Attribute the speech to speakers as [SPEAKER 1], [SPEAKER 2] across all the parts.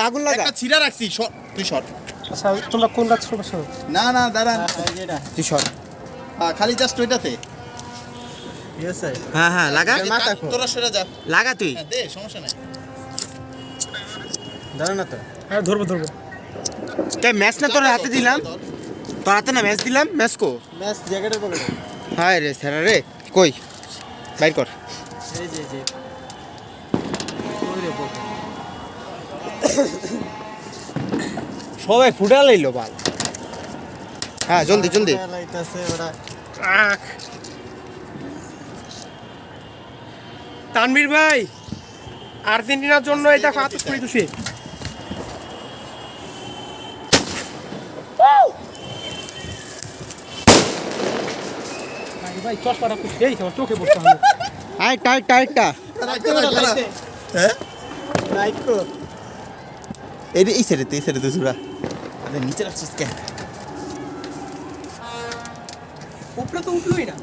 [SPEAKER 1] আগুন লাগা
[SPEAKER 2] একটা ছিড়া রাখছি তুই সর
[SPEAKER 3] আচ্ছা তোমরা কোন রাখছো বসো
[SPEAKER 2] না না দাঁড়ান
[SPEAKER 1] তুই সর
[SPEAKER 2] খালি জাস্ট ওইটাতে
[SPEAKER 1] হ্যাঁ লাগা
[SPEAKER 2] তোরা সরে যা
[SPEAKER 1] লাগা তুই
[SPEAKER 2] দে সমস্যা নাই
[SPEAKER 1] দাঁড়া না তো
[SPEAKER 3] হ্যাঁ ধরবো
[SPEAKER 1] তাই ম্যাচ না তোর হাতে দিলাম তোর হাতে না ম্যাচ দিলাম ম্যাচ কো
[SPEAKER 3] ম্যাচ জ্যাকেটের পকেটে
[SPEAKER 1] হায় রে স্যার রে কই বাইর কর
[SPEAKER 3] এই যে
[SPEAKER 1] সবাই ফুটা লাইলো বাল হ্যাঁ জলদি
[SPEAKER 3] লাইতাছে ওরা তানভীর ভাই আর্জেন্টিনার জন্য এটা ফাতুস করে দিছি ভাই চশমাটা খুব সেই আমার চোখে পড়ছে
[SPEAKER 1] আয় টাইটটা
[SPEAKER 2] হ্যাঁ
[SPEAKER 3] লাইক কো
[SPEAKER 2] এই সাইডে দুসরা আরে নিচে রাখছিস কেন
[SPEAKER 3] উপরে তো উঠলোই না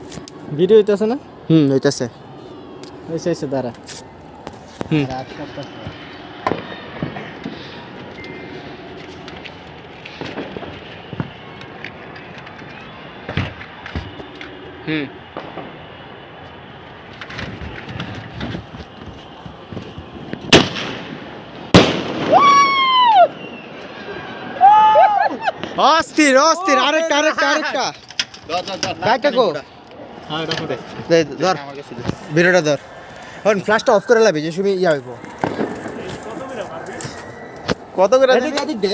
[SPEAKER 1] ভিডিও হইতাছে না হইতাছে হইছে দাঁড়া অস্থির আরেকটা গাইটা কো
[SPEAKER 2] হ্যাঁ এটা করে
[SPEAKER 1] ধর ভিডিওটা ধর এখন ফ্ল্যাশটা অফ করে লাবি যে তুমি ইয়া হইব
[SPEAKER 2] কত করে
[SPEAKER 1] এদিক এদিক দে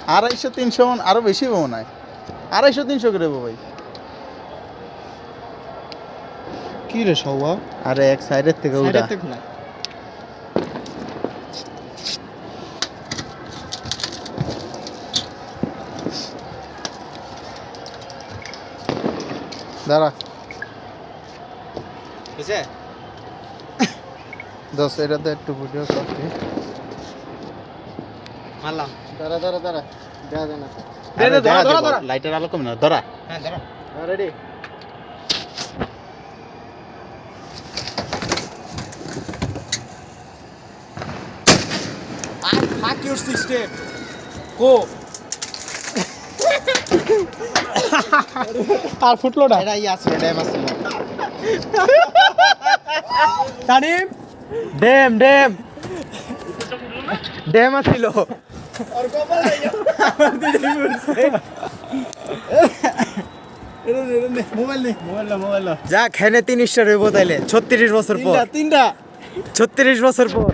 [SPEAKER 2] 250-300 মন আরো বেশি মনে হয় 250-300 করে ভাই
[SPEAKER 1] কি রে সওয়া
[SPEAKER 2] আরে এক সাইডের থেকে ওটা দাঁড়া
[SPEAKER 1] বুঝছে
[SPEAKER 2] দশ এটাতে একটু ভিডিও করতে
[SPEAKER 1] মারলাম
[SPEAKER 3] দাঁড়া দেখা যায় না
[SPEAKER 2] ধরা লাইটের আলো কম না ধরা
[SPEAKER 1] হ্যাঁ ধরো
[SPEAKER 3] রেডি
[SPEAKER 1] হাক ইউর সিস্টেম গো
[SPEAKER 3] আর ফুটলো না
[SPEAKER 1] এটা ইয়া আছে ড্যাম আছে
[SPEAKER 3] তানিম
[SPEAKER 1] ড্যাম আছিল
[SPEAKER 3] আর কপাল আইয়া মোবাইল
[SPEAKER 1] যা খেনে 3 স্টার হইব তাইলে 36 বছর পর
[SPEAKER 3] তিনটা
[SPEAKER 1] 36 বছর পর